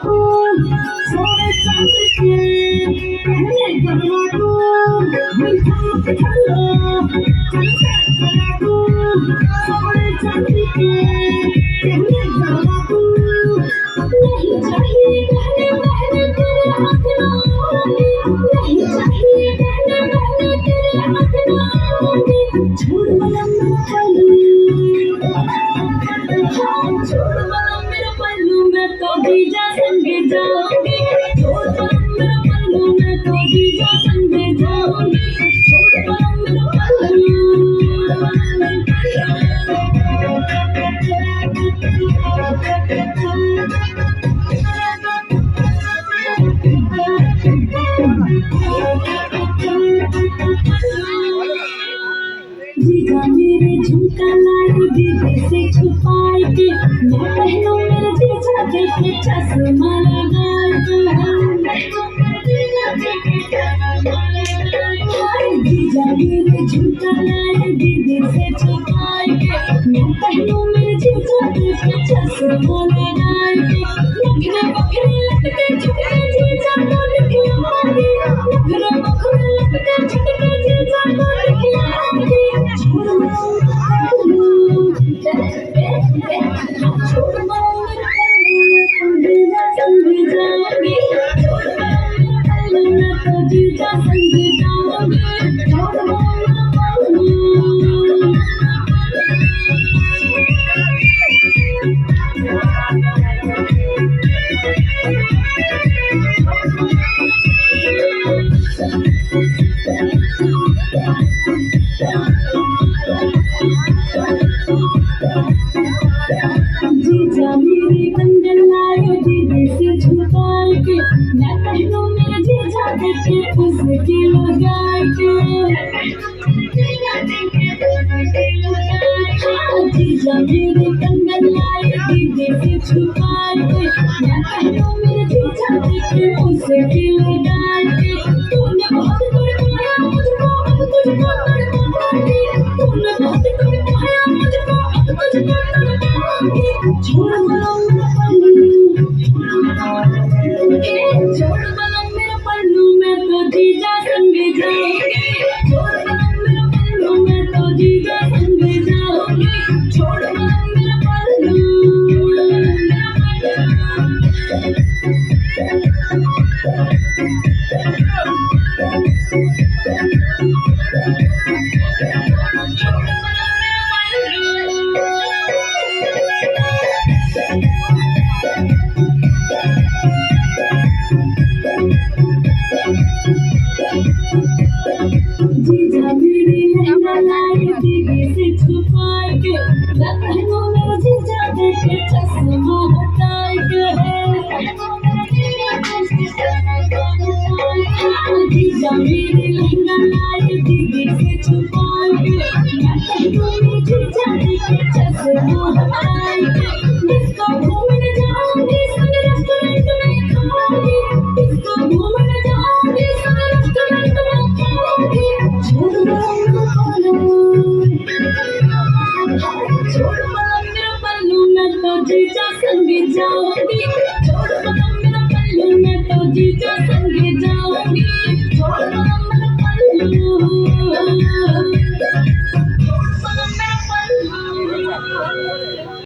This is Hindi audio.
सोने चांदी के कहने गवा दूं मीठा चलो चल से करा दूं सोने चांदी के कहने गवा दूं नहीं चाहिए कहने बहने तेरे हाथ ना नहीं चाहिए कहने बहने तेरे हाथ ना छोड़ वाला मेरा पल्लू मैं तो जीजा संग जाऊंगी छोड़ वाला मेरा पल्लू मैं तो जीजा संग जाऊंगी छोड़ वाला मेरा पल्लू जीजा मेरे झुमका लाए दीदी से छुपाए के मैं पहनूं मेरे जीजा देखे चश्मा लगाए के जीजा मेरे झुमका लाए दीदी से छुपाए के मैं पहनूं मेरे जीजा देखे चश्मा लगाए के नखरे बखरे लटके झुमके जीजा को दिखलाएंगे नखरे बखरे लटके झुमके जीजा को दिखलाएंगे जीजा संग जाओगे जीजा मेरी कंगन लाए दीदी से छुपाए के मैं पहनूं मेरे जीजा देखे उसकी लगाए के जीजा मेरी कंगन लाए दीदी से छुपाए के मैं पहनूं मेरे जीजा देखे उसकी लगाए के तूने बहुत तड़पाया मुझको अब तुझको तड़पाऊंगी तूने बहुत तड़पाया मुझको अब तुझको तड़पाऊंगी छोड़ वाला मेरा पल्लू छोड़ वाला मेरा पल्लू मैं तो जीजा संग जाऊंगी छोड़ वाला मेरा पल्लू मैं तो जीजा संग जाऊंगी छोड़ वाला मेरा पल्लू जीजा मेरी लहंगा लाए दीदी से छुपाए के मैं पहनूं मेरे जीजा देखे चश्मा हटाए के जीजा मेरी लहंगा लाए दीदी से छुपाए के मैं पहनूं मेरे जीजा देखे चश्मा हटाए के डिस्को घूमने जाऊंगी संग रेस्टोरेंट में खाऊंगी डिस्को घूमने जाऊंगी संग रेस्टोरेंट में खाऊंगी छोड़ वाला मेरा पल्लू मैं तो जीजा संग जाऊंगी छोड़ वाला मेरा पल्लू मैं तो जीजा